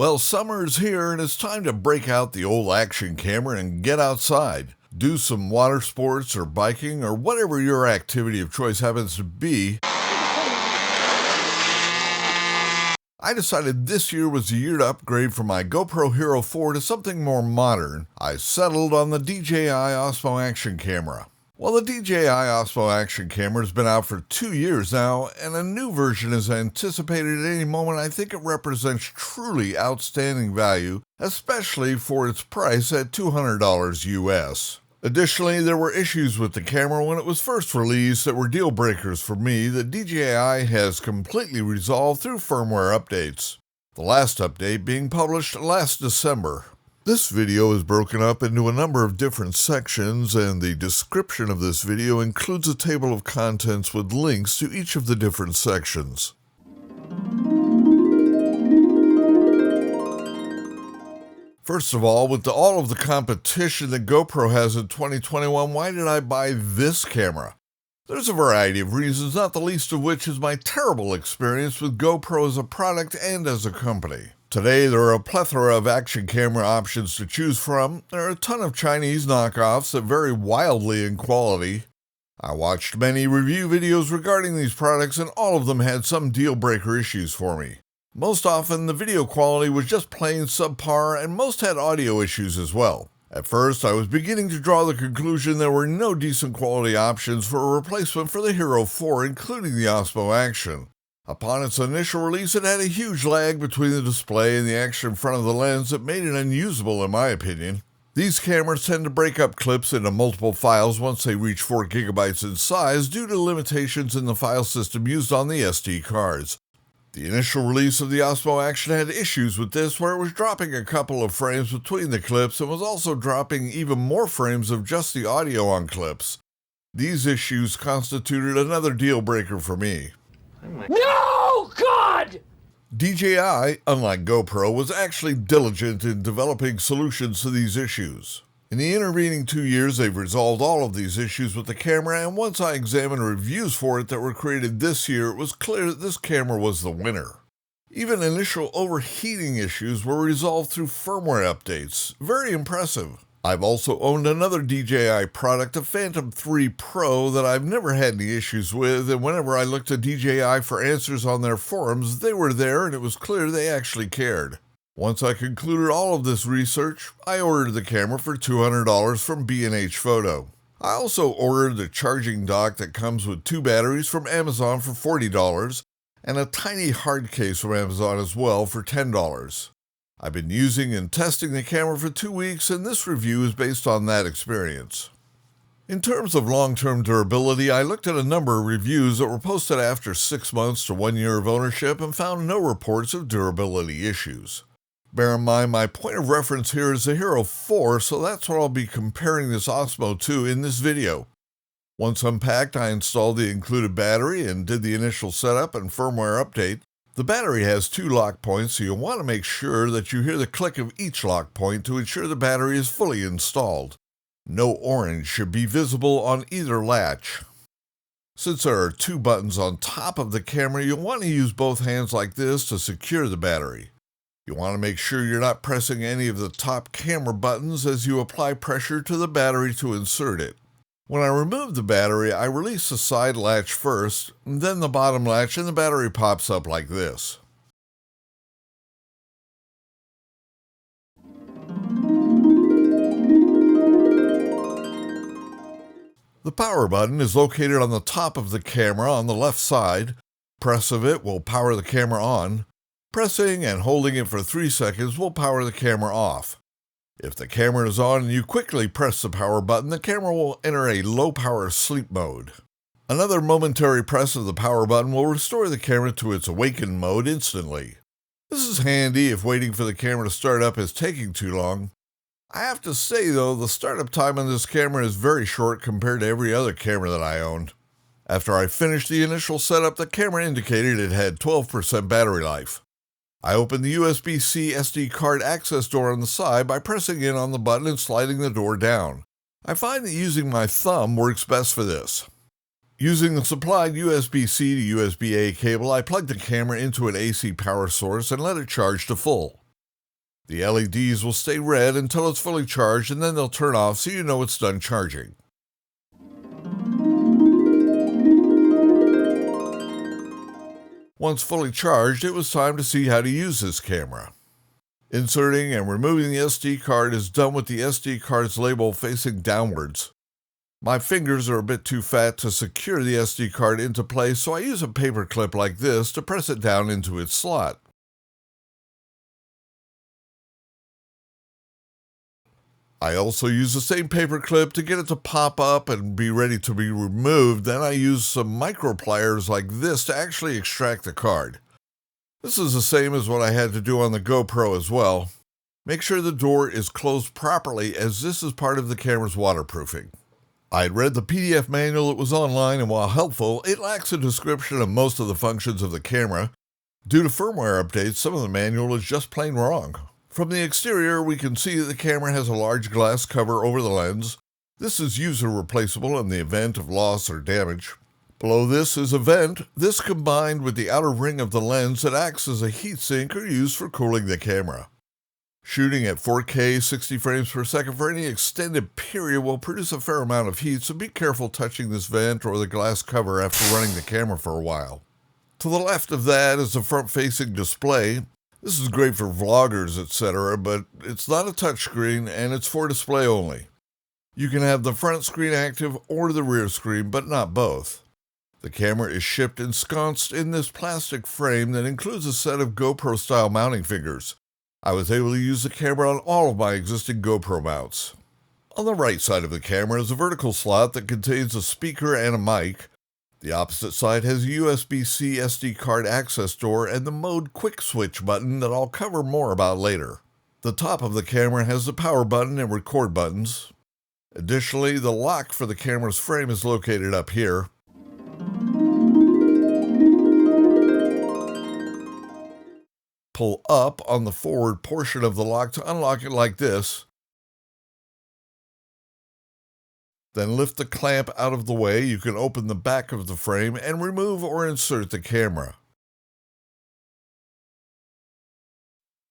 Well, summer's here and it's time to break out the old action camera and get outside. Do some water sports or biking or whatever your activity of choice happens to be. I decided this year was the year to upgrade from my GoPro Hero 4 to something more modern. I settled on the DJI Osmo Action Camera. Well, the DJI Osmo Action Camera has been out for 2 years now, and a new version is anticipated at any moment. I think it represents truly outstanding value, especially for its price at $200 US. Additionally, there were issues with the camera when it was first released that were deal breakers for me that DJI has completely resolved through firmware updates. The last update being published last December. This video is broken up into a number of different sections, and the description of this video includes a table of contents with links to each of the different sections. First of all, with all of the competition that GoPro has in 2021, why did I buy this camera? There's a variety of reasons, not the least of which is my terrible experience with GoPro as a product and as a company. Today, there are a plethora of action camera options to choose from. There are a ton of Chinese knockoffs that vary wildly in quality. I watched many review videos regarding these products, and all of them had some deal-breaker issues for me. Most often, the video quality was just plain subpar, and most had audio issues as well. At first, I was beginning to draw the conclusion there were no decent quality options for a replacement for the Hero 4, including the Osmo Action. Upon its initial release, it had a huge lag between the display and the action in front of the lens that made it unusable in my opinion. These cameras tend to break up clips into multiple files once they reach 4 GB in size due to limitations in the file system used on the SD cards. The initial release of the Osmo Action had issues with this, where it was dropping a couple of frames between the clips and was also dropping even more frames of just the audio on clips. These issues constituted another deal breaker for me. No, God! DJI, unlike GoPro, was actually diligent in developing solutions to these issues. In the intervening 2 years, they've resolved all of these issues with the camera, and once I examined reviews for it that were created this year, it was clear that this camera was the winner. Even initial overheating issues were resolved through firmware updates. Very impressive. I've also owned another DJI product, a Phantom 3 Pro, that I've never had any issues with, and whenever I looked to DJI for answers on their forums, they were there and it was clear they actually cared. Once I concluded all of this research, I ordered the camera for $200 from B&H Photo. I also ordered the charging dock that comes with 2 batteries from Amazon for $40, and a tiny hard case from Amazon as well for $10. I've been using and testing the camera for 2 weeks, and this review is based on that experience. In terms of long-term durability, I looked at a number of reviews that were posted after 6 months to 1 year of ownership and found no reports of durability issues. Bear in mind, my point of reference here is the Hero 4, so that's what I'll be comparing this Osmo to in this video. Once unpacked, I installed the included battery and did the initial setup and firmware update. The battery has 2 lock points, so you'll want to make sure that you hear the click of each lock point to ensure the battery is fully installed. No orange should be visible on either latch. Since there are 2 buttons on top of the camera, you'll want to use both hands like this to secure the battery. You want to make sure you're not pressing any of the top camera buttons as you apply pressure to the battery to insert it. When I remove the battery, I release the side latch first, then the bottom latch, and the battery pops up like this. The power button is located on the top of the camera on the left side. Press of it will power the camera on. Pressing and holding it for 3 seconds will power the camera off. If the camera is on and you quickly press the power button, the camera will enter a low-power sleep mode. Another momentary press of the power button will restore the camera to its awakened mode instantly. This is handy if waiting for the camera to start up is taking too long. I have to say though, the startup time on this camera is very short compared to every other camera that I owned. After I finished the initial setup, the camera indicated it had 12% battery life. I opened the USB-C SD card access door on the side by pressing in on the button and sliding the door down. I find that using my thumb works best for this. Using the supplied USB-C to USB-A cable, I plugged the camera into an AC power source and let it charge to full. The LEDs will stay red until it's fully charged, and then they'll turn off so you know it's done charging. Once fully charged, it was time to see how to use this camera. Inserting and removing the SD card is done with the SD card's label facing downwards. My fingers are a bit too fat to secure the SD card into place, so I use a paper clip like this to press it down into its slot. I also use the same paper clip to get it to pop up and be ready to be removed. Then I use some micro pliers like this to actually extract the card. This is the same as what I had to do on the GoPro as well. Make sure the door is closed properly, as this is part of the camera's waterproofing. I had read the PDF manual that was online, and while helpful, it lacks a description of most of the functions of the camera. Due to firmware updates, some of the manual is just plain wrong. From the exterior, we can see that the camera has a large glass cover over the lens. This is user replaceable in the event of loss or damage. Below this is a vent. This combined with the outer ring of the lens that acts as a heatsink or used for cooling the camera. Shooting at 4K 60 frames per second for any extended period will produce a fair amount of heat, so be careful touching this vent or the glass cover after running the camera for a while. To the left of that is the front-facing display. This is great for vloggers, etc., but it's not a touchscreen and it's for display only. You can have the front screen active or the rear screen, but not both. The camera is shipped ensconced in this plastic frame that includes a set of GoPro-style mounting fingers. I was able to use the camera on all of my existing GoPro mounts. On the right side of the camera is a vertical slot that contains a speaker and a mic. The opposite side has a USB-C SD card access door and the mode quick switch button that I'll cover more about later. The top of the camera has the power button and record buttons. Additionally, the lock for the camera's frame is located up here. Pull up on the forward portion of the lock to unlock it like this. Then lift the clamp out of the way. You can open the back of the frame and remove or insert the camera.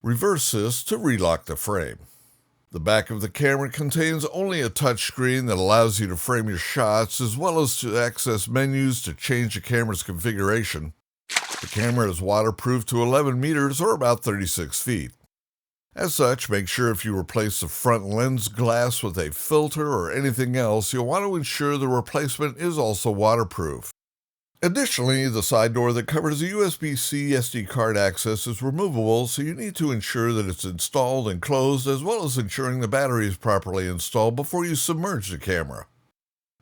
Reverse this to relock the frame. The back of the camera contains only a touchscreen that allows you to frame your shots, as well as to access menus to change the camera's configuration. The camera is waterproof to 11 meters or about 36 feet. As such, make sure if you replace the front lens glass with a filter or anything else, you'll want to ensure the replacement is also waterproof. Additionally, the side door that covers the USB-C SD card access is removable, so you need to ensure that it's installed and closed, as well as ensuring the battery is properly installed before you submerge the camera.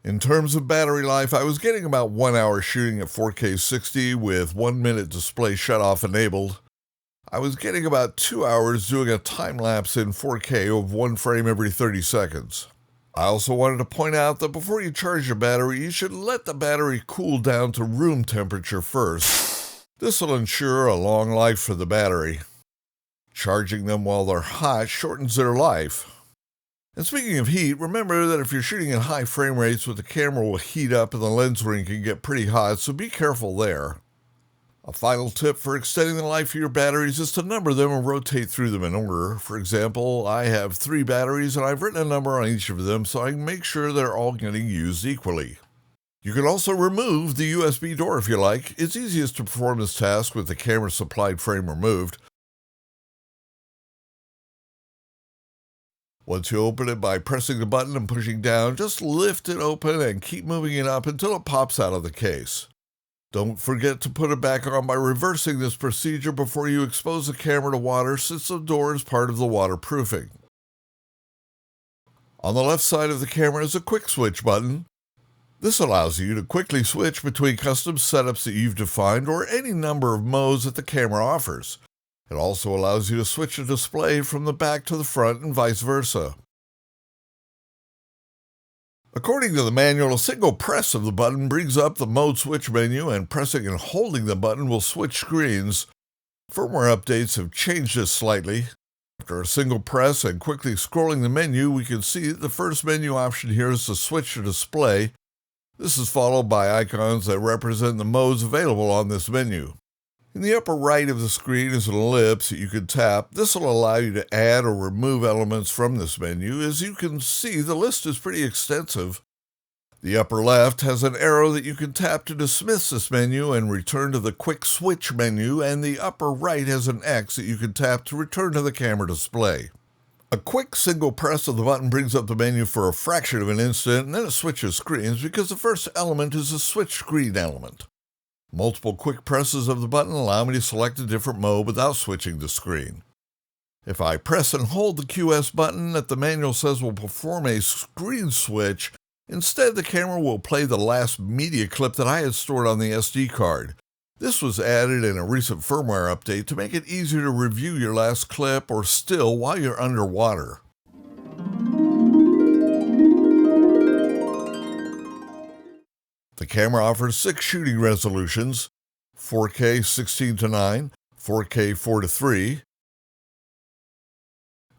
In terms of battery life, I was getting about 1 hour shooting at 4K 60 with 1 minute display shutoff enabled. I was getting about 2 hours doing a time-lapse in 4K of one frame every 30 seconds. I also wanted to point out that before you charge your battery, you should let the battery cool down to room temperature first. This will ensure a long life for the battery. Charging them while they're hot shortens their life. And speaking of heat, remember that if you're shooting at high frame rates, the camera will heat up and the lens ring can get pretty hot, so be careful there. A final tip for extending the life of your batteries is to number them and rotate through them in order. For example, I have 3 batteries and I've written a number on each of them so I can make sure they're all getting used equally. You can also remove the USB door if you like. It's easiest to perform this task with the camera supplied frame removed. Once you open it by pressing the button and pushing down, just lift it open and keep moving it up until it pops out of the case. Don't forget to put it back on by reversing this procedure before you expose the camera to water, since the door is part of the waterproofing. On the left side of the camera is a quick switch button. This allows you to quickly switch between custom setups that you've defined or any number of modes that the camera offers. It also allows you to switch a display from the back to the front and vice versa. According to the manual, a single press of the button brings up the mode switch menu, and pressing and holding the button will switch screens. Firmware updates have changed this slightly. After a single press and quickly scrolling the menu, we can see that the first menu option here is to switch to display. This is followed by icons that represent the modes available on this menu. In the upper right of the screen is an ellipse that you can tap. This will allow you to add or remove elements from this menu. As you can see, the list is pretty extensive. The upper left has an arrow that you can tap to dismiss this menu and return to the quick switch menu, and the upper right has an X that you can tap to return to the camera display. A quick single press of the button brings up the menu for a fraction of an instant, and then it switches screens because the first element is a switch screen element. Multiple quick presses of the button allow me to select a different mode without switching the screen. If I press and hold the QS button that the manual says will perform a screen switch, instead the camera will play the last media clip that I had stored on the SD card. This was added in a recent firmware update to make it easier to review your last clip or still while you're underwater. The camera offers 6 shooting resolutions: 4K 16:9, 4K 4:3,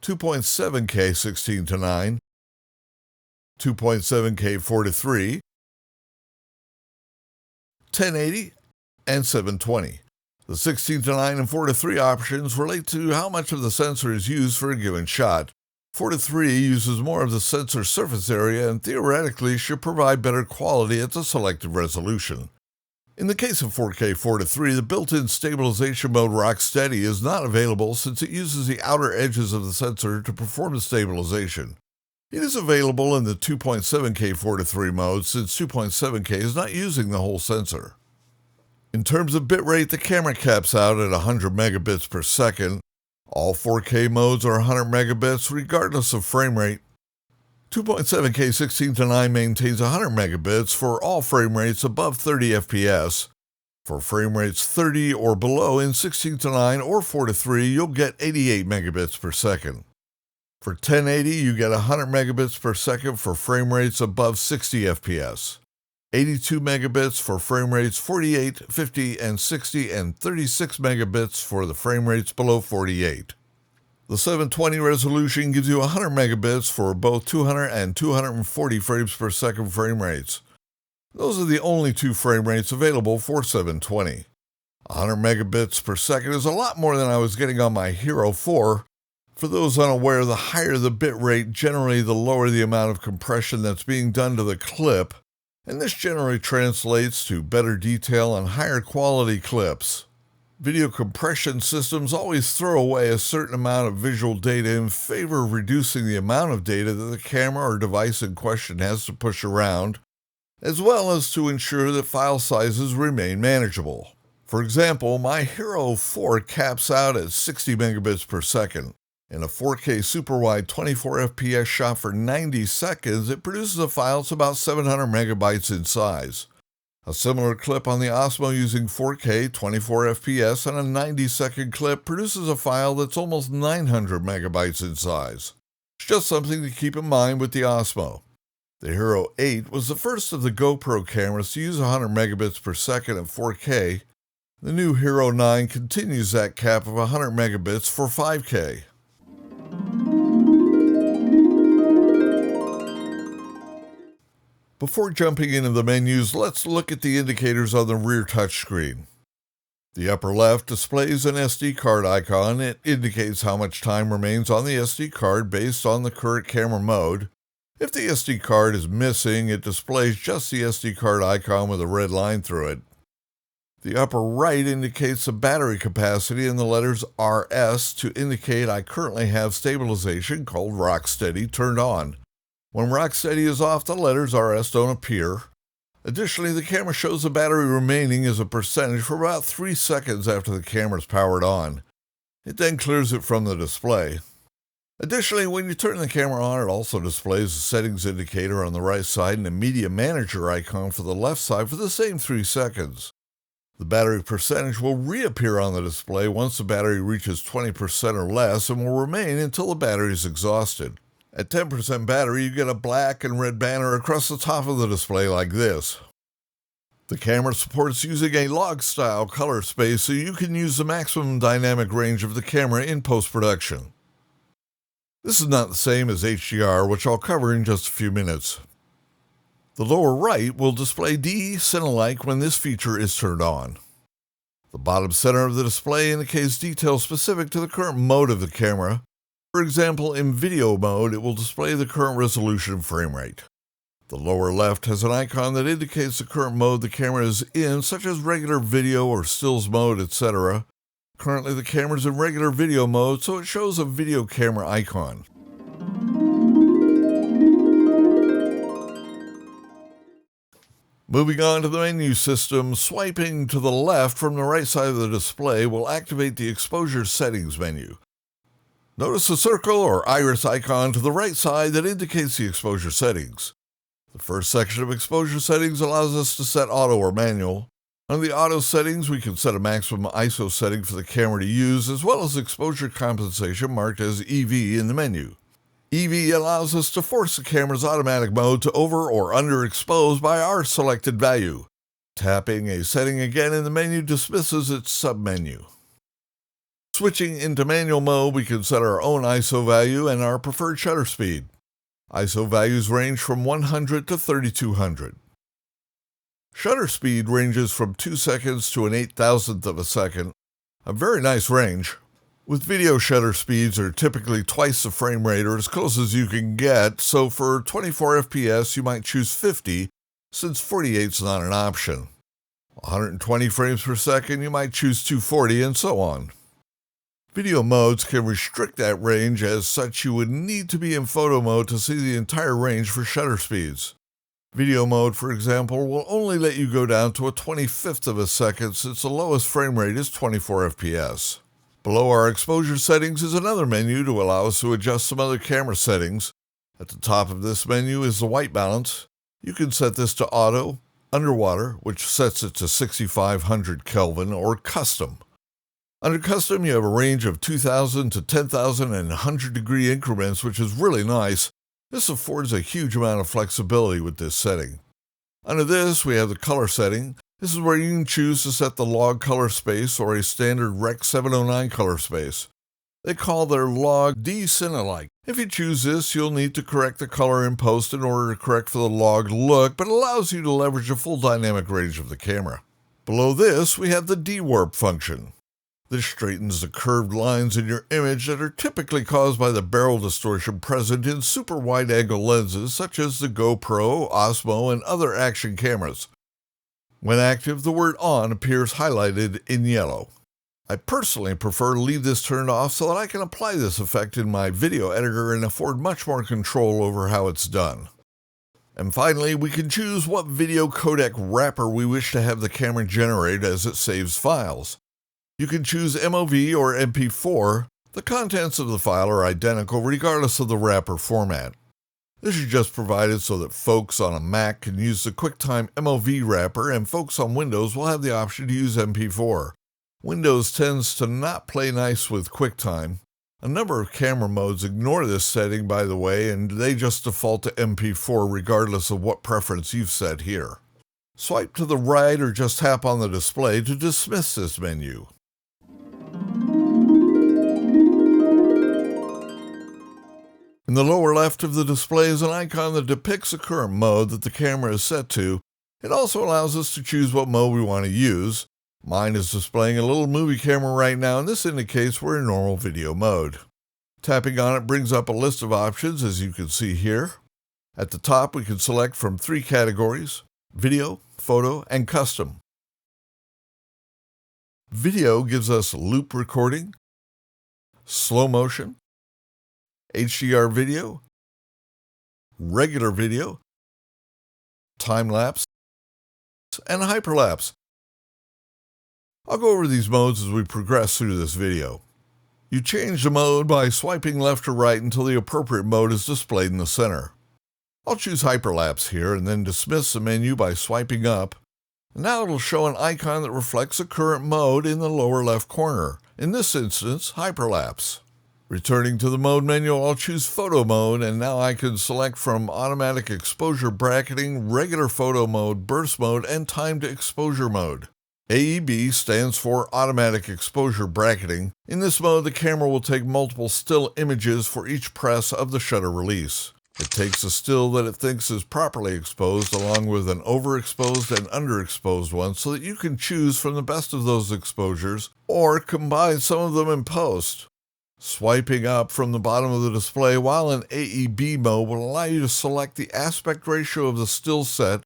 2.7K 16:9, 2.7K 4:3, 1080, and 720. The 16:9 and 4:3 options relate to how much of the sensor is used for a given shot. 4:3 uses more of the sensor surface area and theoretically should provide better quality at the selected resolution. In the case of 4K 4:3, the built-in stabilization mode Rocksteady is not available since it uses the outer edges of the sensor to perform the stabilization. It is available in the 2.7K 4:3 mode since 2.7K is not using the whole sensor. In terms of bitrate, the camera caps out at 100 megabits per second. All 4K modes are 100 megabits regardless of frame rate. 2.7K 16:9 maintains 100 megabits for all frame rates above 30 FPS. For frame rates 30 or below in 16:9 or 4:3, you'll get 88 megabits per second. For 1080, you get 100 megabits per second for frame rates above 60 FPS. 82 megabits for frame rates 48, 50, and 60, and 36 megabits for the frame rates below 48. The 720 resolution gives you 100 megabits for both 200 and 240 frames per second frame rates. Those are the only two frame rates available for 720. 100 megabits per second is a lot more than I was getting on my Hero 4. For those unaware, the higher the bit rate, generally the lower the amount of compression that's being done to the clip, and this generally translates to better detail and higher quality clips. Video compression systems always throw away a certain amount of visual data in favor of reducing the amount of data that the camera or device in question has to push around, as well as to ensure that file sizes remain manageable. For example, my Hero 4 caps out at 60 megabits per second. In a 4K super wide 24 FPS shot for 90 seconds, it produces a file that's about 700 megabytes in size. A similar clip on the Osmo using 4K 24 FPS and a 90-second clip produces a file that's almost 900 megabytes in size. It's just something to keep in mind with the Osmo. The Hero 8 was the first of the GoPro cameras to use 100 megabits per second at 4K. The new Hero 9 continues that cap of 100 megabits for 5K. Before jumping into the menus, let's look at the indicators on the rear touchscreen. The upper left displays an SD card icon. It indicates how much time remains on the SD card based on the current camera mode. If the SD card is missing, it displays just the SD card icon with a red line through it. The upper right indicates the battery capacity and the letters RS to indicate I currently have stabilization, called Rocksteady, turned on. When Rocksteady is off, the letters RS don't appear. Additionally, the camera shows the battery remaining as a percentage for about 3 seconds after the camera is powered on. It then clears it from the display. Additionally, when you turn the camera on, it also displays the settings indicator on the right side and a media manager icon for the left side for the same 3 seconds. The battery percentage will reappear on the display once the battery reaches 20% or less and will remain until the battery is exhausted. At 10% battery, you get a black and red banner across the top of the display like this. The camera supports using a log-style color space so you can use the maximum dynamic range of the camera in post-production. This is not the same as HDR, which I'll cover in just a few minutes. The lower right will display DE Cinelike when this feature is turned on. The bottom center of the display indicates details specific to the current mode of the camera. For example, in video mode, it will display the current resolution and frame rate. The lower left has an icon that indicates the current mode the camera is in, such as regular video or stills mode, etc. Currently, the camera is in regular video mode, so it shows a video camera icon. Moving on to the menu system, swiping to the left from the right side of the display will activate the exposure settings menu. Notice the circle or iris icon to the right side that indicates the exposure settings. The first section of exposure settings allows us to set auto or manual. Under the auto settings, we can set a maximum ISO setting for the camera to use, as well as exposure compensation marked as EV in the menu. EV allows us to force the camera's automatic mode to over or underexpose by our selected value. Tapping a setting again in the menu dismisses its submenu. Switching into manual mode, we can set our own ISO value and our preferred shutter speed. ISO values range from 100 to 3200. Shutter speed ranges from 2 seconds to an 8,000th of a second, a very nice range. With video, shutter speeds are typically twice the frame rate or as close as you can get, so for 24 FPS you might choose 50, since 48 is not an option. 120 frames per second you might choose 240, and so on. Video modes can restrict that range, as such you would need to be in photo mode to see the entire range for shutter speeds. Video mode, for example, will only let you go down to a 25th of a second, since the lowest frame rate is 24 FPS. Below our exposure settings is another menu to allow us to adjust some other camera settings. At the top of this menu is the white balance. You can set this to auto, underwater, which sets it to 6500 Kelvin, or custom. Under custom, you have a range of 2000 to 10,000 and 100 degree increments, which is really nice. This affords a huge amount of flexibility with this setting. Under this, we have the color setting. This is where you can choose to set the log color space or a standard Rec 709 color space. They call their log de-Cinelike. If you choose this, you'll need to correct the color in post in order to correct for the log look, but it allows you to leverage the full dynamic range of the camera. Below this, we have the de-warp function. This straightens the curved lines in your image that are typically caused by the barrel distortion present in super wide-angle lenses such as the GoPro, Osmo, and other action cameras. When active, the word on appears highlighted in yellow. I personally prefer to leave this turned off so that I can apply this effect in my video editor and afford much more control over how it's done. And finally, we can choose what video codec wrapper we wish to have the camera generate as it saves files. You can choose MOV or MP4. The contents of the file are identical regardless of the wrapper format. This is just provided so that folks on a Mac can use the QuickTime MOV wrapper, and folks on Windows will have the option to use MP4. Windows tends to not play nice with QuickTime. A number of camera modes ignore this setting, by the way, and they just default to MP4 regardless of what preference you've set here. Swipe to the right or just tap on the display to dismiss this menu. In the lower left of the display is an icon that depicts the current mode that the camera is set to. It also allows us to choose what mode we want to use. Mine is displaying a little movie camera right now, and this indicates we're in normal video mode. Tapping on it brings up a list of options, as you can see here. At the top, we can select from 3 categories: video, photo, and custom. Video gives us loop recording, slow motion, HDR video, regular video, time-lapse, and hyperlapse. I'll go over these modes as we progress through this video. You change the mode by swiping left or right until the appropriate mode is displayed in the center. I'll choose hyperlapse here and then dismiss the menu by swiping up. Now it'll show an icon that reflects the current mode in the lower left corner, in this instance, hyperlapse. Returning to the mode menu, I'll choose photo mode, and now I can select from automatic exposure bracketing, regular photo mode, burst mode, and timed exposure mode. AEB stands for automatic exposure bracketing. In this mode, the camera will take multiple still images for each press of the shutter release. It takes a still that it thinks is properly exposed along with an overexposed and underexposed one so that you can choose from the best of those exposures or combine some of them in post. Swiping up from the bottom of the display while in AEB mode will allow you to select the aspect ratio of the still set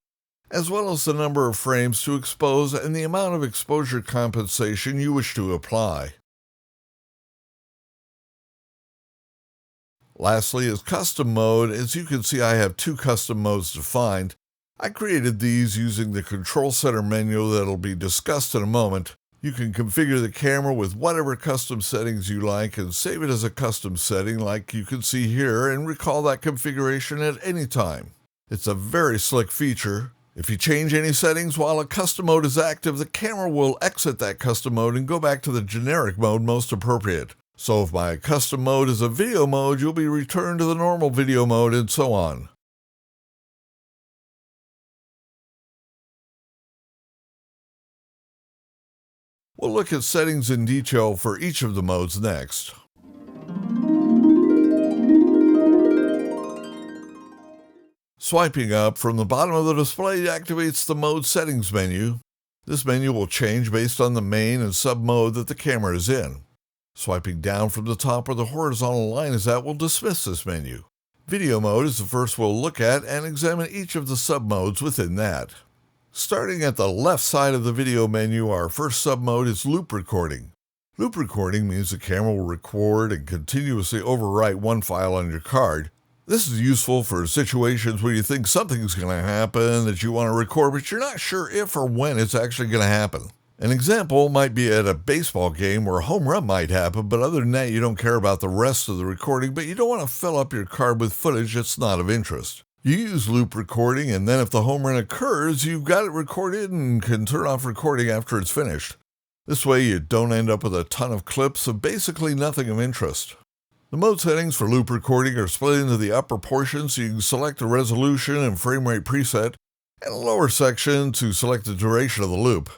as well as the number of frames to expose and the amount of exposure compensation you wish to apply. Lastly is custom mode. As you can see, I have two custom modes defined. I created these using the control center menu that will be discussed in a moment. You can configure the camera with whatever custom settings you like and save it as a custom setting like you can see here and recall that configuration at any time. It's a very slick feature. If you change any settings while a custom mode is active, the camera will exit that custom mode and go back to the generic mode most appropriate. So if my custom mode is a video mode, you'll be returned to the normal video mode and so on. We'll look at settings in detail for each of the modes next. Swiping up from the bottom of the display activates the mode settings menu. This menu will change based on the main and sub mode that the camera is in. Swiping down from the top where the horizontal line is at will dismiss this menu. Video mode is the first we'll look at and examine each of the sub-modes within that. Starting at the left side of the video menu, our first sub-mode is loop recording. Loop recording means the camera will record and continuously overwrite one file on your card. This is useful for situations where you think something's going to happen that you want to record, but you're not sure if or when it's actually going to happen. An example might be at a baseball game where a home run might happen, but other than that, you don't care about the rest of the recording, but you don't want to fill up your card with footage that's not of interest. You use loop recording, and then if the home run occurs, you've got it recorded and can turn off recording after it's finished. This way, you don't end up with a ton of clips of basically nothing of interest. The mode settings for loop recording are split into the upper portion so you can select the resolution and frame rate preset, and a lower section to select the duration of the loop.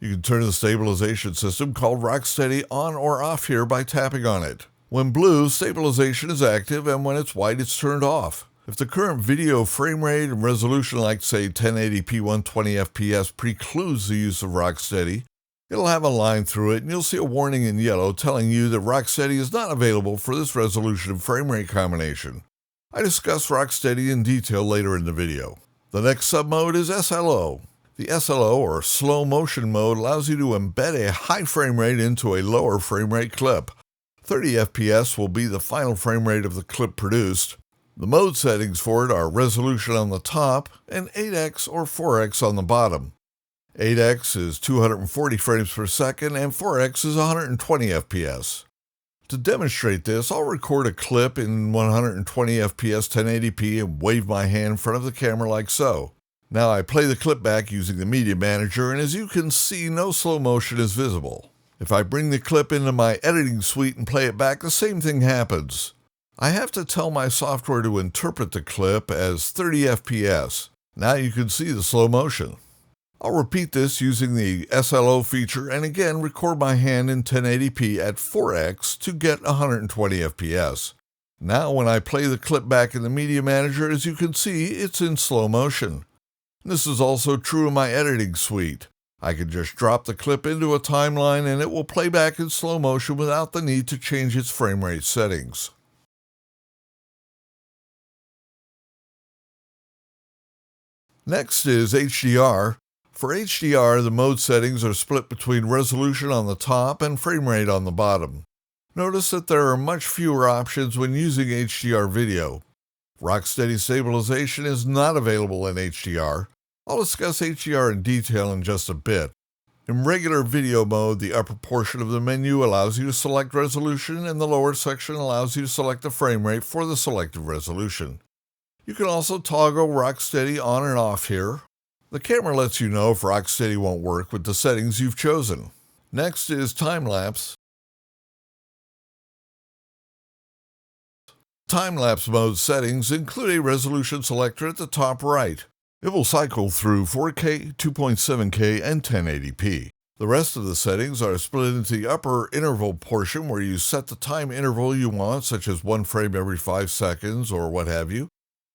You can turn the stabilization system called Rocksteady on or off here by tapping on it. When blue, stabilization is active, and when it's white, it's turned off. If the current video frame rate and resolution, like say 1080p 120 FPS, precludes the use of Rocksteady, it'll have a line through it and you'll see a warning in yellow telling you that Rocksteady is not available for this resolution and frame rate combination. I discuss Rocksteady in detail later in the video. The next sub-mode is SLO. The SLO, or slow motion mode, allows you to embed a high frame rate into a lower frame rate clip. 30 FPS will be the final frame rate of the clip produced. The mode settings for it are resolution on the top and 8x or 4x on the bottom. 8x is 240 frames per second and 4x is 120 FPS. To demonstrate this, I'll record a clip in 120 FPS 1080p and wave my hand in front of the camera like so. Now I play the clip back using the Media Manager, and as you can see, no slow motion is visible. If I bring the clip into my editing suite and play it back, the same thing happens. I have to tell my software to interpret the clip as 30 FPS. Now you can see the slow motion. I'll repeat this using the SLO feature and again record my hand in 1080p at 4x to get 120 FPS. Now when I play the clip back in the Media Manager, as you can see, it's in slow motion. This is also true in my editing suite. I can just drop the clip into a timeline and it will play back in slow motion without the need to change its frame rate settings. Next is HDR. For HDR, the mode settings are split between resolution on the top and frame rate on the bottom. Notice that there are much fewer options when using HDR video. Rocksteady stabilization is not available in HDR. I'll discuss HDR in detail in just a bit. In regular video mode, the upper portion of the menu allows you to select resolution and the lower section allows you to select the frame rate for the selected resolution. You can also toggle Rocksteady on and off here. The camera lets you know if Rocksteady won't work with the settings you've chosen. Next is time-lapse. Time-lapse mode settings include a resolution selector at the top right. It will cycle through 4K, 2.7K, and 1080p. The rest of the settings are split into the upper interval portion where you set the time interval you want, such as 1 frame every 5 seconds or what have you.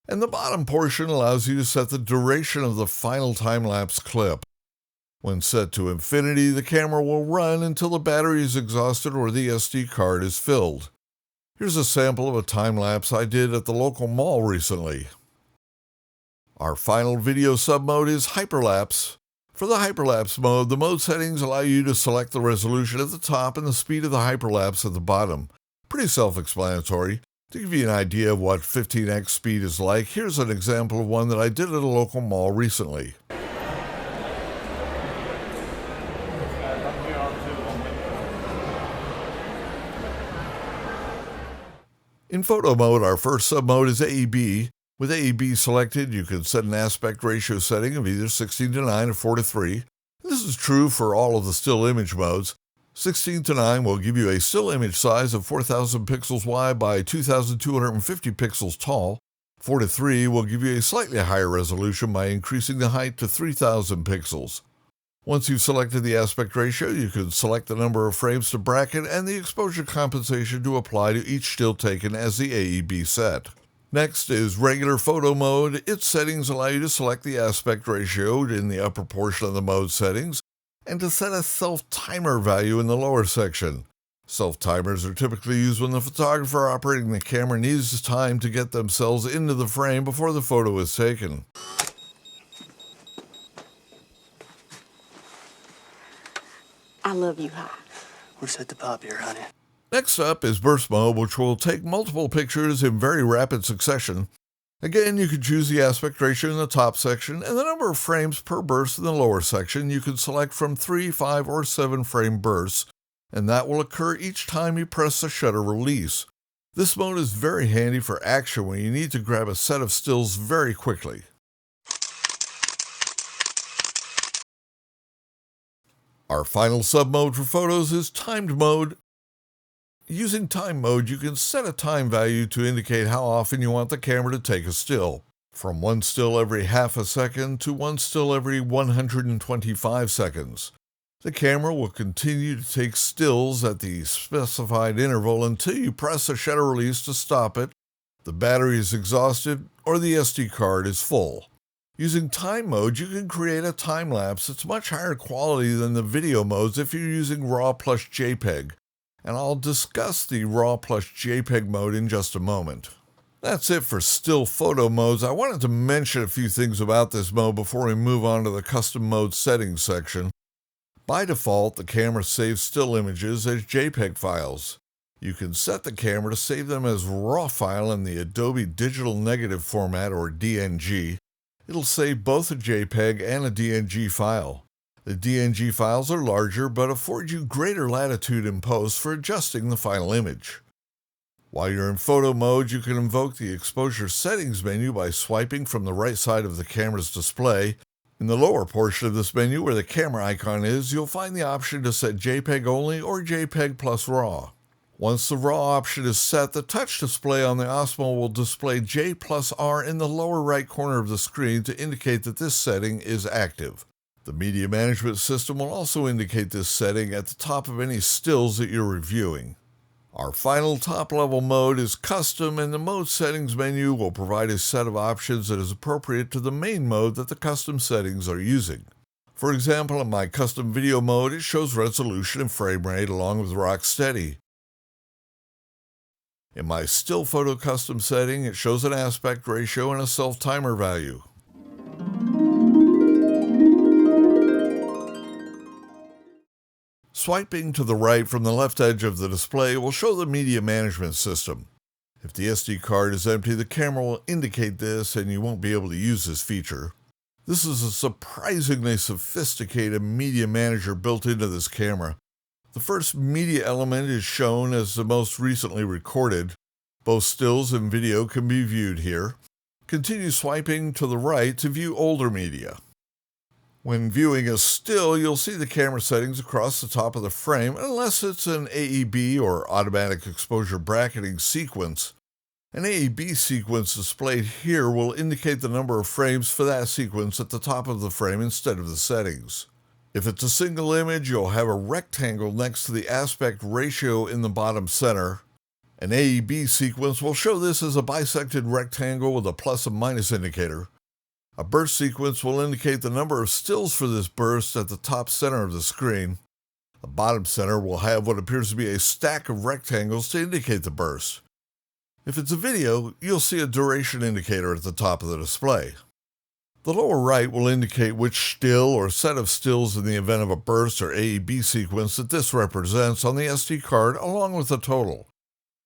And the bottom portion allows you to set the duration of the final time-lapse clip. When set to infinity, the camera will run until the battery is exhausted or the SD card is filled. Here's a sample of a time-lapse I did at the local mall recently. Our final video submode is hyperlapse. For the hyperlapse mode, the mode settings allow you to select the resolution at the top and the speed of the hyperlapse at the bottom. Pretty self-explanatory. To give you an idea of what 15x speed is like, here's an example of one that I did at a local mall recently. In photo mode, our first submode is AEB. With AEB selected, you can set an aspect ratio setting of either 16:9 or 4:3. This is true for all of the still image modes. 16:9 will give you a still image size of 4,000 pixels wide by 2,250 pixels tall. 4:3 will give you a slightly higher resolution by increasing the height to 3,000 pixels. Once you've selected the aspect ratio, you can select the number of frames to bracket and the exposure compensation to apply to each still taken as the AEB set. Next is regular photo mode. Its settings allow you to select the aspect ratio in the upper portion of the mode settings and to set a self-timer value in the lower section. Self-timers are typically used when the photographer operating the camera needs time to get themselves into the frame before the photo is taken. I love you, hi. We're set to pop here, honey. Next up is burst mode, which will take multiple pictures in very rapid succession. Again, you can choose the aspect ratio in the top section and the number of frames per burst in the lower section. You can select from 3, 5, or 7 frame bursts, and that will occur each time you press the shutter release. This mode is very handy for action when you need to grab a set of stills very quickly. Our final sub-mode for photos is timed mode. Using time mode, you can set a time value to indicate how often you want the camera to take a still, from 1 still every half a second to 1 still every 125 seconds. The camera will continue to take stills at the specified interval until you press the shutter release to stop it, the battery is exhausted, or the SD card is full. Using time mode, you can create a time lapse that's much higher quality than the video modes if you're using RAW plus JPEG, and I'll discuss the RAW plus JPEG mode in just a moment. That's it for still photo modes. I wanted to mention a few things about this mode before we move on to the custom mode settings section. By default, the camera saves still images as JPEG files. You can set the camera to save them as RAW file in the Adobe Digital Negative format, or DNG. It'll save both a JPEG and a DNG file. The DNG files are larger but afford you greater latitude in post for adjusting the final image. While you're in photo mode, you can invoke the exposure settings menu by swiping from the right side of the camera's display. In the lower portion of this menu where the camera icon is, you'll find the option to set JPEG only or JPEG plus RAW. Once the RAW option is set, the touch display on the Osmo will display J plus R in the lower right corner of the screen to indicate that this setting is active. The media management system will also indicate this setting at the top of any stills that you're reviewing. Our final top-level mode is custom, and the mode settings menu will provide a set of options that is appropriate to the main mode that the custom settings are using. For example, in my custom video mode, it shows resolution and frame rate along with Rocksteady. In my still photo custom setting, it shows an aspect ratio and a self-timer value. Swiping to the right from the left edge of the display will show the media management system. If the SD card is empty, the camera will indicate this and you won't be able to use this feature. This is a surprisingly sophisticated media manager built into this camera. The first media element is shown as the most recently recorded. Both stills and video can be viewed here. Continue swiping to the right to view older media. When viewing a still, you'll see the camera settings across the top of the frame unless it's an AEB or automatic exposure bracketing sequence. An AEB sequence displayed here will indicate the number of frames for that sequence at the top of the frame instead of the settings. If it's a single image, you'll have a rectangle next to the aspect ratio in the bottom center. An AEB sequence will show this as a bisected rectangle with a plus and minus indicator. A burst sequence will indicate the number of stills for this burst at the top center of the screen. The bottom center will have what appears to be a stack of rectangles to indicate the burst. If it's a video, you'll see a duration indicator at the top of the display. The lower right will indicate which still or set of stills in the event of a burst or AEB sequence that this represents on the SD card along with the total.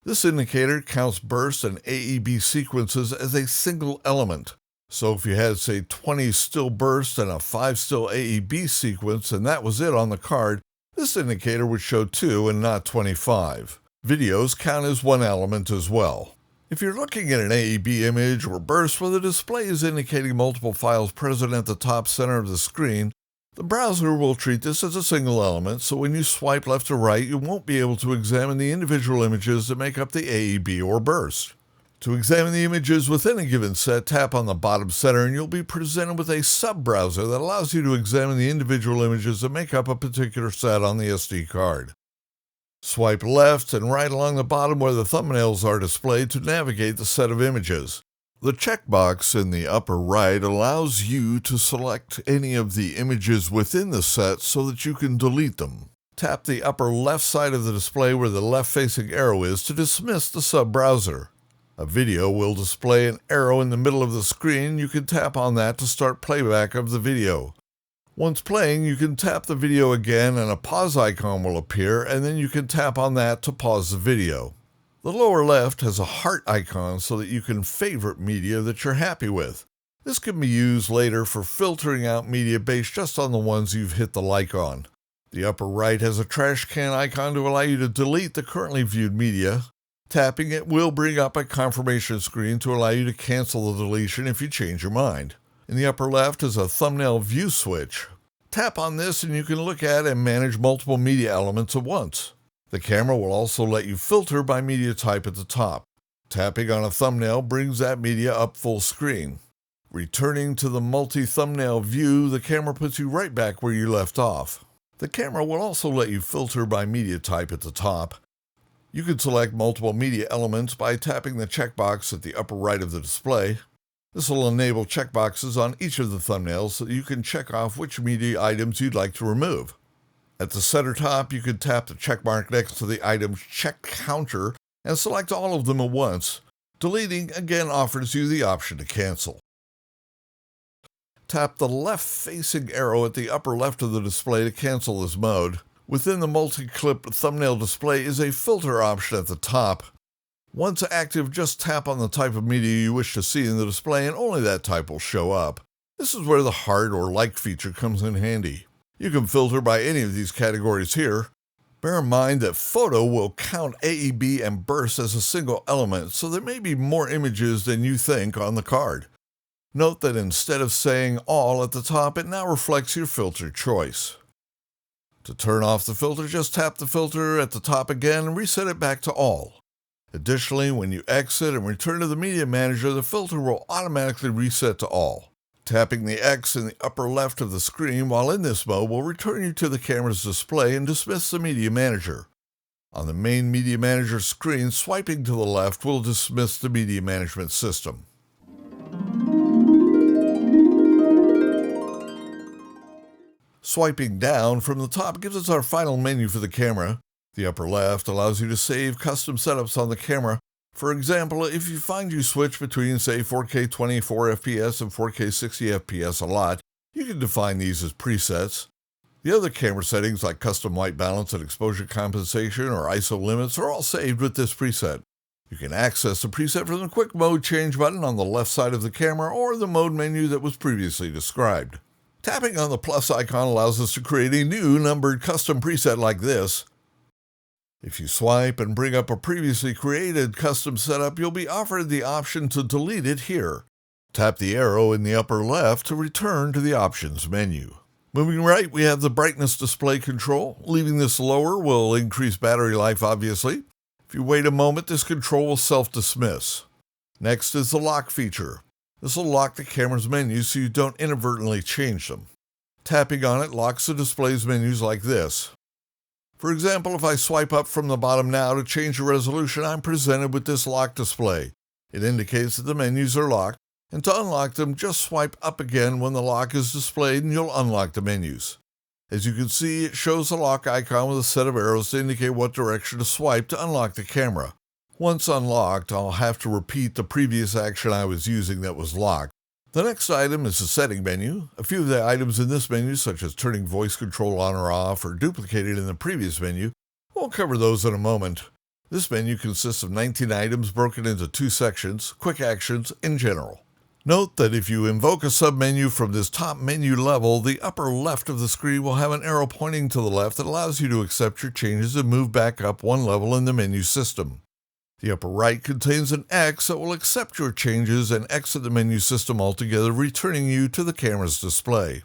This indicator counts burst and AEB sequences as a single element. So if you had, say, 20 still bursts and a 5 still AEB sequence and that was it on the card, this indicator would show 2 and not 25. Videos count as one element as well. If you're looking at an AEB image or burst where the display is indicating multiple files present at the top center of the screen, the browser will treat this as a single element, so when you swipe left or right, you won't be able to examine the individual images that make up the AEB or burst. To examine the images within a given set, tap on the bottom center and you'll be presented with a sub-browser that allows you to examine the individual images that make up a particular set on the SD card. Swipe left and right along the bottom where the thumbnails are displayed to navigate the set of images. The checkbox in the upper right allows you to select any of the images within the set so that you can delete them. Tap the upper left side of the display where the left-facing arrow is to dismiss the sub-browser. A video will display an arrow in the middle of the screen. You can tap on that to start playback of the video. Once playing, you can tap the video again and a pause icon will appear, and then you can tap on that to pause the video. The lower left has a heart icon so that you can favorite media that you're happy with. This can be used later for filtering out media based just on the ones you've hit the like on. The upper right has a trash can icon to allow you to delete the currently viewed media. Tapping it will bring up a confirmation screen to allow you to cancel the deletion if you change your mind. In the upper left is a thumbnail view switch. Tap on this and you can look at and manage multiple media elements at once. The camera will also let you filter by media type at the top. Tapping on a thumbnail brings that media up full screen. Returning to the multi-thumbnail view, the camera puts you right back where you left off. The camera will also let you filter by media type at the top. You can select multiple media elements by tapping the checkbox at the upper right of the display. This will enable checkboxes on each of the thumbnails so that you can check off which media items you'd like to remove. At the center top, you can tap the checkmark next to the item's check counter and select all of them at once. Deleting again offers you the option to cancel. Tap the left-facing arrow at the upper left of the display to cancel this mode. Within the multi-clip thumbnail display is a filter option at the top. Once active, just tap on the type of media you wish to see in the display and only that type will show up. This is where the heart or like feature comes in handy. You can filter by any of these categories here. Bear in mind that photo will count AEB and burst as a single element, so there may be more images than you think on the card. Note that instead of saying all at the top, it now reflects your filter choice. To turn off the filter, just tap the filter at the top again and reset it back to all. Additionally, when you exit and return to the Media Manager, the filter will automatically reset to all. Tapping the X in the upper left of the screen while in this mode will return you to the camera's display and dismiss the Media Manager. On the main Media Manager screen, swiping to the left will dismiss the media management system. Swiping down from the top gives us our final menu for the camera. The upper left allows you to save custom setups on the camera. For example, if you find you switch between, say, 4K 24 FPS and 4K 60 FPS a lot, you can define these as presets. The other camera settings like custom white balance and exposure compensation or ISO limits are all saved with this preset. You can access the preset from the quick mode change button on the left side of the camera or the mode menu that was previously described. Tapping on the plus icon allows us to create a new numbered custom preset like this. If you swipe and bring up a previously created custom setup, you'll be offered the option to delete it here. Tap the arrow in the upper left to return to the options menu. Moving right, we have the brightness display control. Leaving this lower will increase battery life, obviously. If you wait a moment, this control will self-dismiss. Next is the lock feature. This will lock the camera's menus so you don't inadvertently change them. Tapping on it locks the display's menus like this. For example, if I swipe up from the bottom now to change the resolution, I'm presented with this lock display. It indicates that the menus are locked, and to unlock them, just swipe up again when the lock is displayed and you'll unlock the menus. As you can see, it shows the lock icon with a set of arrows to indicate what direction to swipe to unlock the camera. Once unlocked, I'll have to repeat the previous action I was using that was locked. The next item is the setting menu. A few of the items in this menu, such as turning voice control on or off, are duplicated in the previous menu. We'll cover those in a moment. This menu consists of 19 items broken into 2 sections, quick actions, and general. Note that if you invoke a submenu from this top menu level, the upper left of the screen will have an arrow pointing to the left that allows you to accept your changes and move back up one level in the menu system. The upper right contains an X that will accept your changes and exit the menu system altogether, returning you to the camera's display.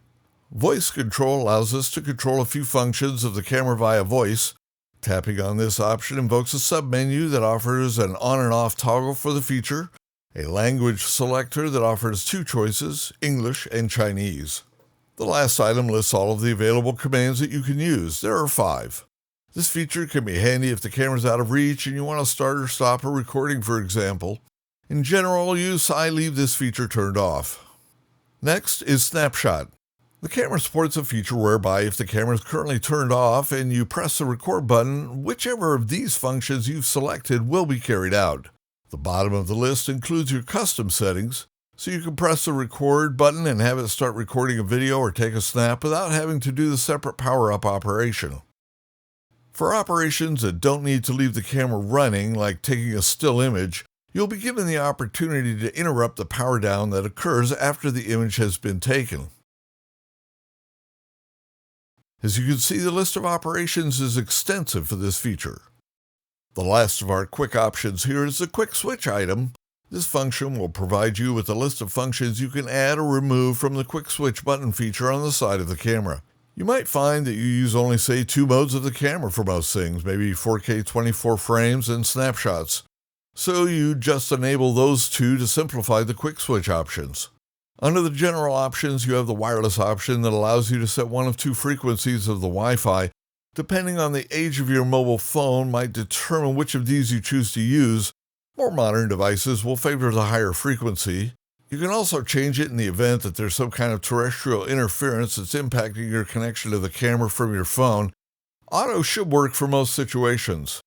Voice control allows us to control a few functions of the camera via voice. Tapping on this option invokes a submenu that offers an on and off toggle for the feature, a language selector that offers 2 choices, English and Chinese. The last item lists all of the available commands that you can use. There are 5. This feature can be handy if the camera's out of reach and you want to start or stop a recording, for example. In general use, I leave this feature turned off. Next is Snapshot. The camera supports a feature whereby if the camera is currently turned off and you press the record button, whichever of these functions you've selected will be carried out. The bottom of the list includes your custom settings, so you can press the record button and have it start recording a video or take a snap without having to do the separate power-up operation. For operations that don't need to leave the camera running, like taking a still image, you'll be given the opportunity to interrupt the power down that occurs after the image has been taken. As you can see, the list of operations is extensive for this feature. The last of our quick options here is the quick switch item. This function will provide you with a list of functions you can add or remove from the quick switch button feature on the side of the camera. You might find that you use only, say, 2 modes of the camera for most things, maybe 4K 24 frames and snapshots. So you just enable those 2 to simplify the quick switch options. Under the general options, you have the wireless option that allows you to set one of 2 frequencies of the Wi-Fi. Depending on the age of your mobile phone might determine which of these you choose to use. More modern devices will favor the higher frequency. You can also change it in the event that there's some kind of terrestrial interference that's impacting your connection to the camera from your phone. Auto should work for most situations.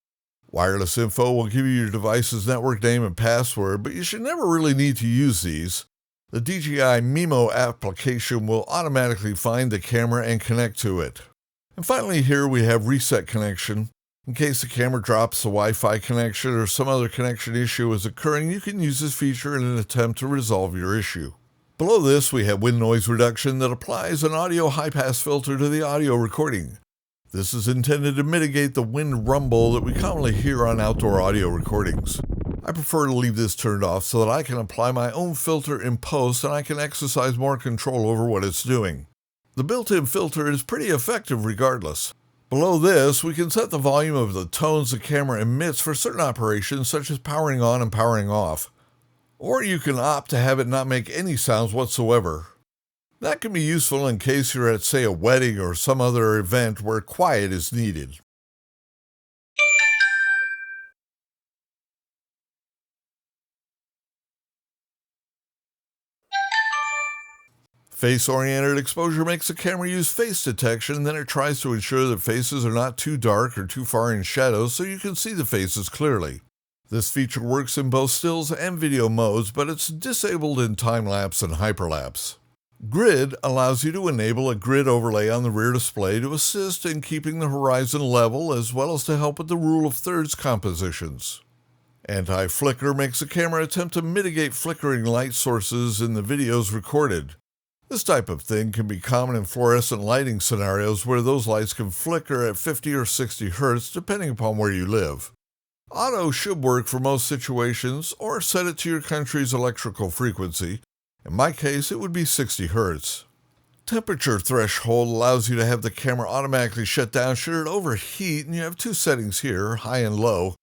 Wireless info will give you your device's network name and password, but you should never really need to use these. The DJI MIMO application will automatically find the camera and connect to it. And finally here we have reset connection. In case the camera drops the Wi-Fi connection or some other connection issue is occurring, you can use this feature in an attempt to resolve your issue. Below this, we have wind noise reduction that applies an audio high-pass filter to the audio recording. This is intended to mitigate the wind rumble that we commonly hear on outdoor audio recordings. I prefer to leave this turned off so that I can apply my own filter in post and I can exercise more control over what it's doing. The built-in filter is pretty effective regardless. Below this, we can set the volume of the tones the camera emits for certain operations such as powering on and powering off. Or you can opt to have it not make any sounds whatsoever. That can be useful in case you're at, say, a wedding or some other event where quiet is needed. Face-oriented exposure makes the camera use face detection, then it tries to ensure that faces are not too dark or too far in shadows so you can see the faces clearly. This feature works in both stills and video modes, but it's disabled in time-lapse and hyperlapse. Grid allows you to enable a grid overlay on the rear display to assist in keeping the horizon level as well as to help with the rule of thirds compositions. Anti-flicker makes the camera attempt to mitigate flickering light sources in the videos recorded. This type of thing can be common in fluorescent lighting scenarios where those lights can flicker at 50 or 60 Hz depending upon where you live. Auto should work for most situations, or set it to your country's electrical frequency. In my case, it would be 60 Hz. Temperature threshold allows you to have the camera automatically shut down should it overheat, and you have 2 settings here, high and low.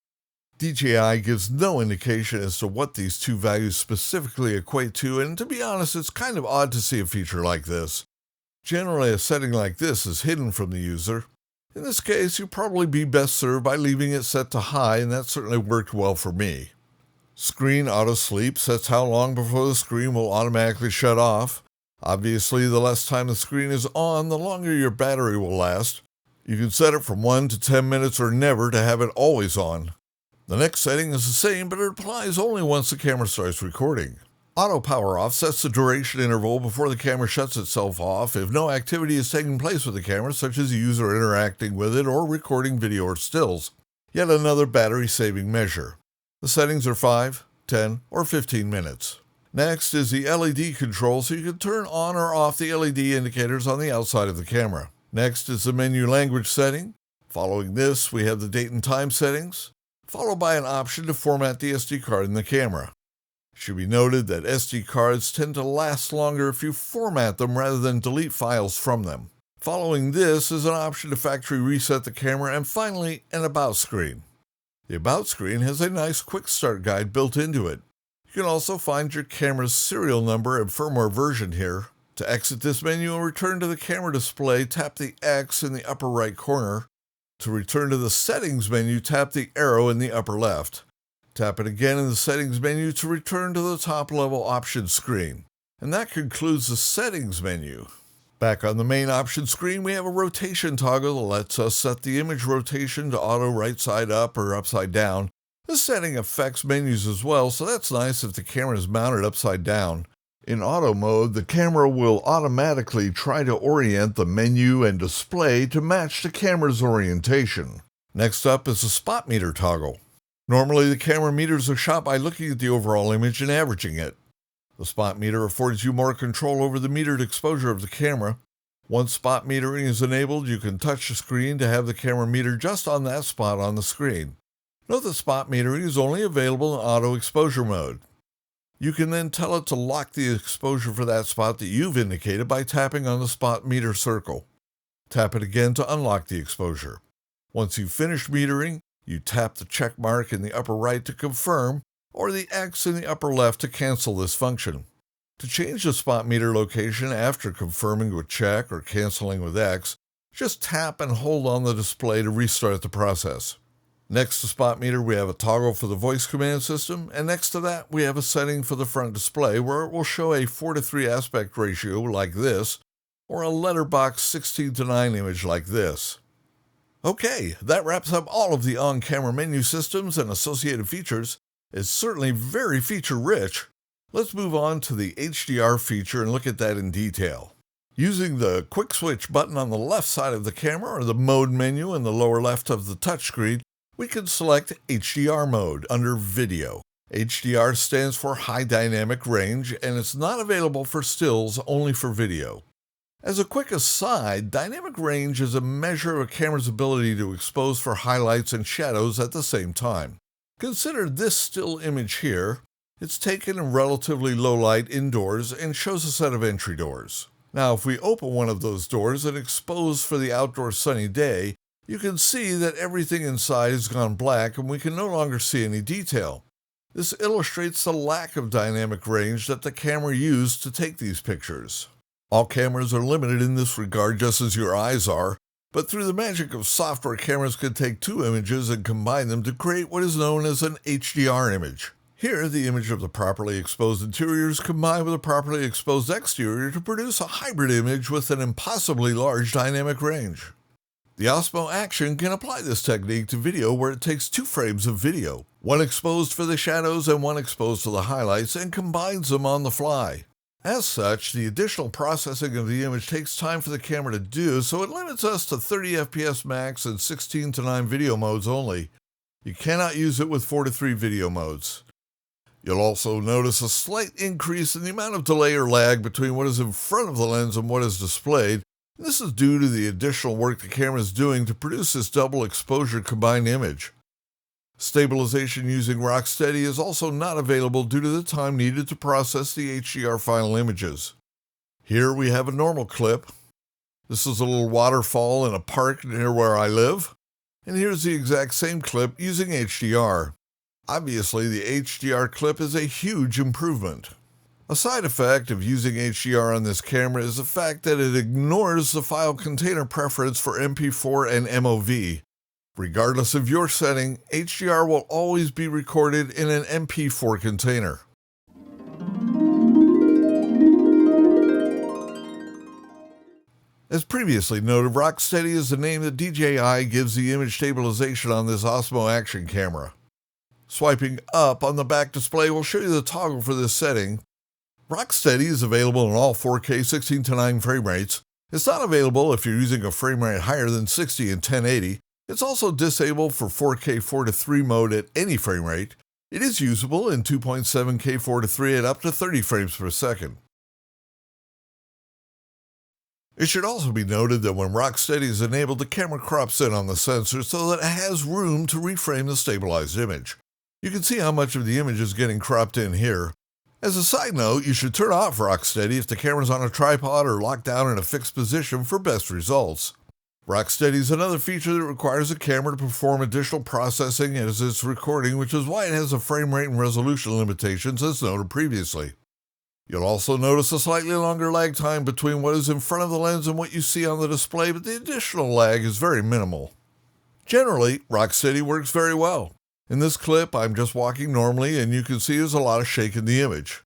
DJI gives no indication as to what these 2 values specifically equate to, and to be honest, it's kind of odd to see a feature like this. Generally, a setting like this is hidden from the user. In this case, you'll probably be best served by leaving it set to high, and that certainly worked well for me. Screen auto sleep sets how long before the screen will automatically shut off. Obviously, the less time the screen is on, the longer your battery will last. You can set it from 1 to 10 minutes or never to have it always on. The next setting is the same, but it applies only once the camera starts recording. Auto power off sets the duration interval before the camera shuts itself off if no activity is taking place with the camera, such as a user interacting with it or recording video or stills. Yet another battery-saving measure. The settings are 5, 10, or 15 minutes. Next is the LED control, so you can turn on or off the LED indicators on the outside of the camera. Next is the menu language setting. Following this, we have the date and time settings, followed by an option to format the SD card in the camera. It should be noted that SD cards tend to last longer if you format them rather than delete files from them. Following this is an option to factory reset the camera, and finally, an About screen. The About screen has a nice quick start guide built into it. You can also find your camera's serial number and firmware version here. To exit this menu and return to the camera display, tap the X in the upper right corner. To return to the settings menu, tap the arrow in the upper left. Tap it again in the settings menu to return to the top level options screen. And that concludes the settings menu. Back on the main options screen, we have a rotation toggle that lets us set the image rotation to auto right side up or upside down. This setting affects menus as well, so that's nice if the camera is mounted upside down. In auto mode, the camera will automatically try to orient the menu and display to match the camera's orientation. Next up is the spot meter toggle. Normally, the camera meters are shot by looking at the overall image and averaging it. The spot meter affords you more control over the metered exposure of the camera. Once spot metering is enabled, you can touch the screen to have the camera meter just on that spot on the screen. Note that spot metering is only available in auto exposure mode. You can then tell it to lock the exposure for that spot that you've indicated by tapping on the spot meter circle. Tap it again to unlock the exposure. Once you've finished metering, you tap the check mark in the upper right to confirm, or the X in the upper left to cancel this function. To change the spot meter location after confirming with check or canceling with X, just tap and hold on the display to restart the process. Next to spot meter, we have a toggle for the voice command system, and next to that, we have a setting for the front display where it will show a 4:3 aspect ratio like this, or a letterbox 16:9 image like this. Okay, that wraps up all of the on-camera menu systems and associated features. It's certainly very feature-rich. Let's move on to the HDR feature and look at that in detail. Using the quick switch button on the left side of the camera or the mode menu in the lower left of the touchscreen, we can select HDR mode under Video. HDR stands for High Dynamic Range, and it's not available for stills, only for video. As a quick aside, dynamic range is a measure of a camera's ability to expose for highlights and shadows at the same time. Consider this still image here. It's taken in relatively low light indoors and shows a set of entry doors. Now, if we open one of those doors and expose for the outdoor sunny day, you can see that everything inside has gone black and we can no longer see any detail. This illustrates the lack of dynamic range that the camera used to take these pictures. All cameras are limited in this regard just as your eyes are, but through the magic of software, cameras can take two images and combine them to create what is known as an HDR image. Here, the image of the properly exposed interior is combined with a properly exposed exterior to produce a hybrid image with an impossibly large dynamic range. The Osmo Action can apply this technique to video where it takes 2 frames of video, one exposed for the shadows and one exposed for the highlights, and combines them on the fly. As such, the additional processing of the image takes time for the camera to do, so it limits us to 30 FPS max and 16:9 video modes only. You cannot use it with 4:3 video modes. You'll also notice a slight increase in the amount of delay or lag between what is in front of the lens and what is displayed. This is due to the additional work the camera is doing to produce this double exposure combined image. Stabilization using Rocksteady is also not available due to the time needed to process the HDR final images. Here we have a normal clip. This is a little waterfall in a park near where I live. And here's the exact same clip using HDR. Obviously, the HDR clip is a huge improvement. A side effect of using HDR on this camera is the fact that it ignores the file container preference for MP4 and MOV. Regardless of your setting, HDR will always be recorded in an MP4 container. As previously noted, Rocksteady is the name that DJI gives the image stabilization on this Osmo Action Camera. Swiping up on the back display will show you the toggle for this setting. Rocksteady is available in all 4K 16:9 frame rates. It's not available if you're using a frame rate higher than 60 in 1080. It's also disabled for 4K 4:3 mode at any frame rate. It is usable in 2.7K 4:3 at up to 30 frames per second. It should also be noted that when Rocksteady is enabled, the camera crops in on the sensor so that it has room to reframe the stabilized image. You can see how much of the image is getting cropped in here. As a side note, you should turn off Rocksteady if the camera's on a tripod or locked down in a fixed position for best results. Rocksteady is another feature that requires a camera to perform additional processing as it's recording, which is why it has a frame rate and resolution limitations as noted previously. You'll also notice a slightly longer lag time between what is in front of the lens and what you see on the display, but the additional lag is very minimal. Generally, Rocksteady works very well. In this clip, I'm just walking normally, and you can see there's a lot of shake in the image.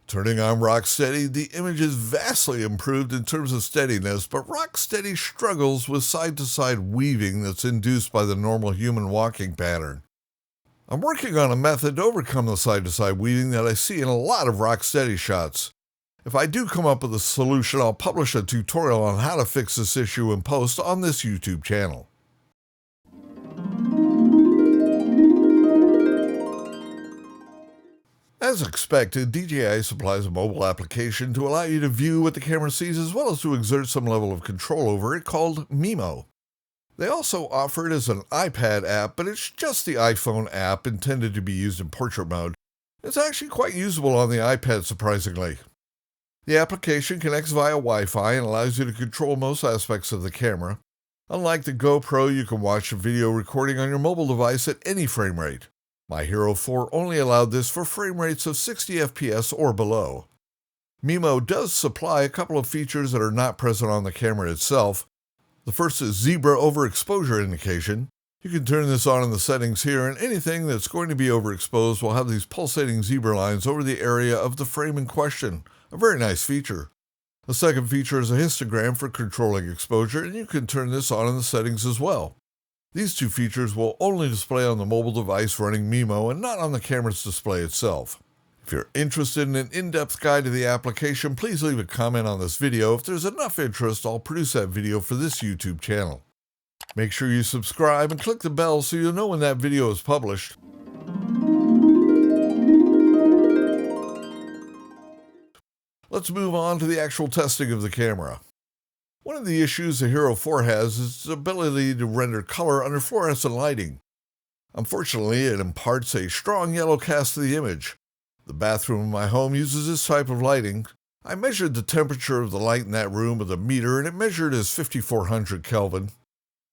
Turning on Rocksteady, the image is vastly improved in terms of steadiness, but Rocksteady struggles with side-to-side weaving that's induced by the normal human walking pattern. I'm working on a method to overcome the side-to-side weaving that I see in a lot of Rocksteady shots. If I do come up with a solution, I'll publish a tutorial on how to fix this issue in post on this YouTube channel. As expected, DJI supplies a mobile application to allow you to view what the camera sees as well as to exert some level of control over it called MIMO. They also offer it as an iPad app, but it's just the iPhone app intended to be used in portrait mode. It's actually quite usable on the iPad, surprisingly. The application connects via Wi-Fi and allows you to control most aspects of the camera. Unlike the GoPro, you can watch a video recording on your mobile device at any frame rate. My Hero 4 only allowed this for frame rates of 60 FPS or below. MIMO does supply a couple of features that are not present on the camera itself. The first is zebra overexposure indication. You can turn this on in the settings here, and anything that's going to be overexposed will have these pulsating zebra lines over the area of the frame in question. A very nice feature. The second feature is a histogram for controlling exposure, and you can turn this on in the settings as well. These two features will only display on the mobile device running MIMO and not on the camera's display itself. If you're interested in an in-depth guide to the application, please leave a comment on this video. If there's enough interest, I'll produce that video for this YouTube channel. Make sure you subscribe and click the bell so you'll know when that video is published. Let's move on to the actual testing of the camera. One of the issues the Hero 4 has is its ability to render color under fluorescent lighting. Unfortunately, it imparts a strong yellow cast to the image. The bathroom in my home uses this type of lighting. I measured the temperature of the light in that room with a meter, and it measured as 5400 Kelvin.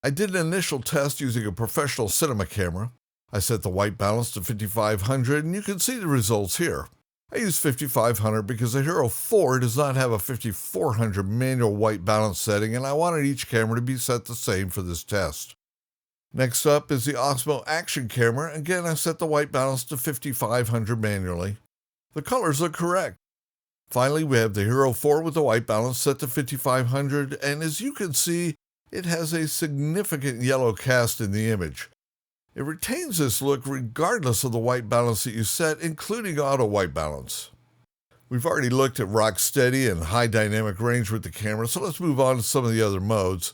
I did an initial test using a professional cinema camera. I set the white balance to 5500, and you can see the results here. I used 5500 because the Hero 4 does not have a 5400 manual white balance setting, and I wanted each camera to be set the same for this test. Next up is the Osmo Action Camera. Again, I set the white balance to 5500 manually. The colors look correct. Finally, we have the Hero 4 with the white balance set to 5500, and as you can see, it has a significant yellow cast in the image. It retains this look regardless of the white balance that you set, including auto white balance. We've already looked at Rocksteady and high dynamic range with the camera, so let's move on to some of the other modes.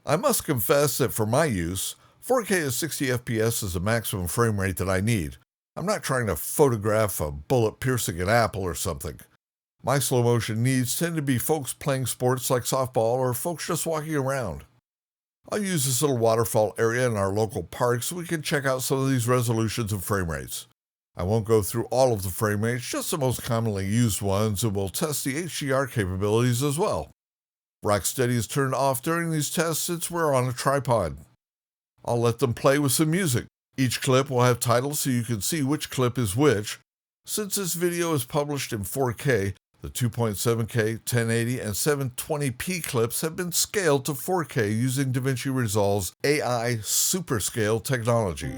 I must confess that for my use, 4K at 60 FPS is the maximum frame rate that I need. I'm not trying to photograph a bullet piercing an apple or something. My slow motion needs tend to be folks playing sports like softball or folks just walking around. I'll use this little waterfall area in our local park so we can check out some of these resolutions and frame rates. I won't go through all of the frame rates, just the most commonly used ones, and we'll test the HDR capabilities as well. Rocksteady is turned off during these tests since we're on a tripod. I'll let them play with some music. Each clip will have titles so you can see which clip is which. Since this video is published in 4K, the 2.7K, 1080, and 720p clips have been scaled to 4K using DaVinci Resolve's AI Superscale technology.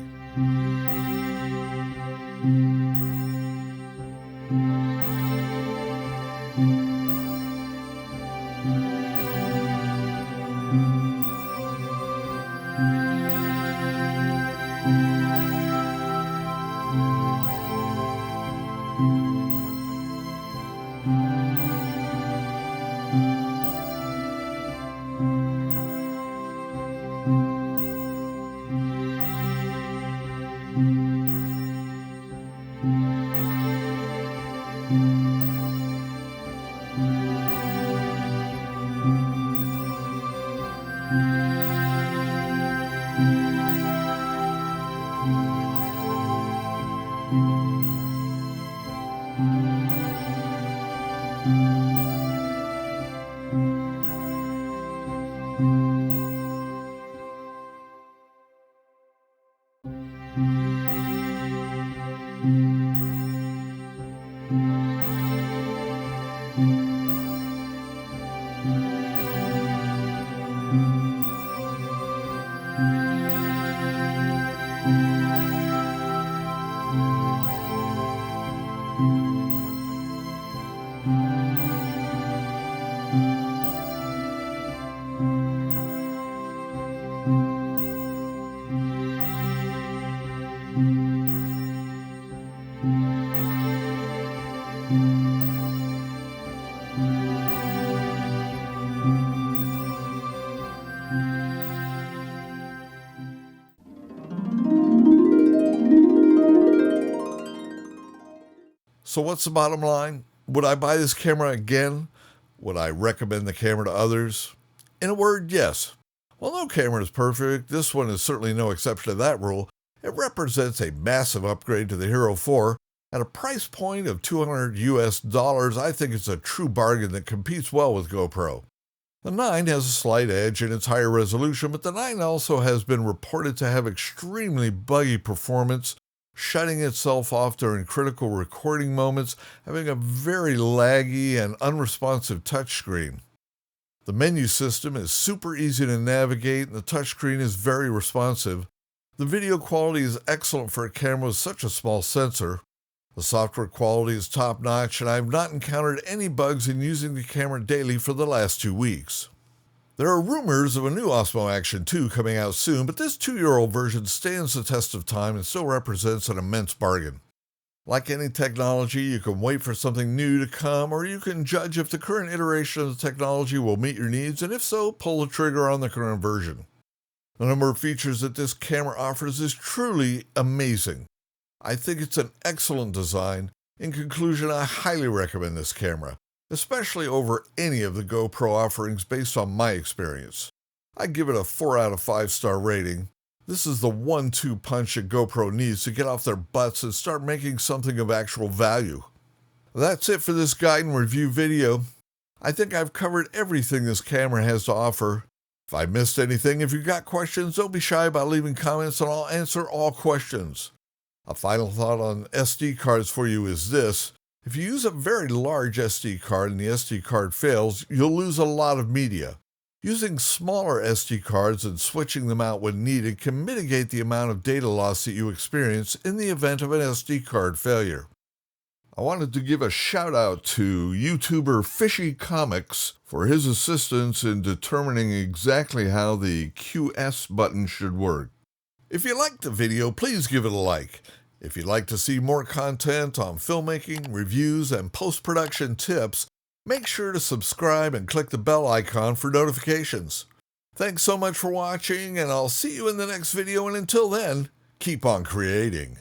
So what's the bottom line? Would I buy this camera again? Would I recommend the camera to others? In a word, yes. While no camera is perfect, this one is certainly no exception to that rule. It represents a massive upgrade to the Hero 4. At a price point of $200 US, I think it's a true bargain that competes well with GoPro. The 9 has a slight edge in its higher resolution, but the 9 also has been reported to have extremely buggy performance, shutting itself off during critical recording moments, having a very laggy and unresponsive touchscreen. The menu system is super easy to navigate and the touchscreen is very responsive. The video quality is excellent for a camera with such a small sensor. The software quality is top-notch and I have not encountered any bugs in using the camera daily for the last 2 weeks. There are rumors of a new Osmo Action 2 coming out soon, but this 2-year-old version stands the test of time and still represents an immense bargain. Like any technology, you can wait for something new to come, or you can judge if the current iteration of the technology will meet your needs, and if so, pull the trigger on the current version. The number of features that this camera offers is truly amazing. I think it's an excellent design. In conclusion, I highly recommend this camera, especially over any of the GoPro offerings based on my experience. I give it a 4 out of 5 star rating. This is the 1-2 punch that GoPro needs to get off their butts and start making something of actual value. That's it for this guide and review video. I think I've covered everything this camera has to offer. If I missed anything, if you've got questions, don't be shy about leaving comments and I'll answer all questions. A final thought on SD cards for you is this. If you use a very large SD card and the SD card fails, you'll lose a lot of media. Using smaller SD cards and switching them out when needed can mitigate the amount of data loss that you experience in the event of an SD card failure. I wanted to give a shout out to YouTuber Fishy Comics for his assistance in determining exactly how the QS button should work. If you liked the video, please give it a like. If you'd like to see more content on filmmaking, reviews, and post-production tips, make sure to subscribe and click the bell icon for notifications. Thanks so much for watching, and I'll see you in the next video, and until then, keep on creating.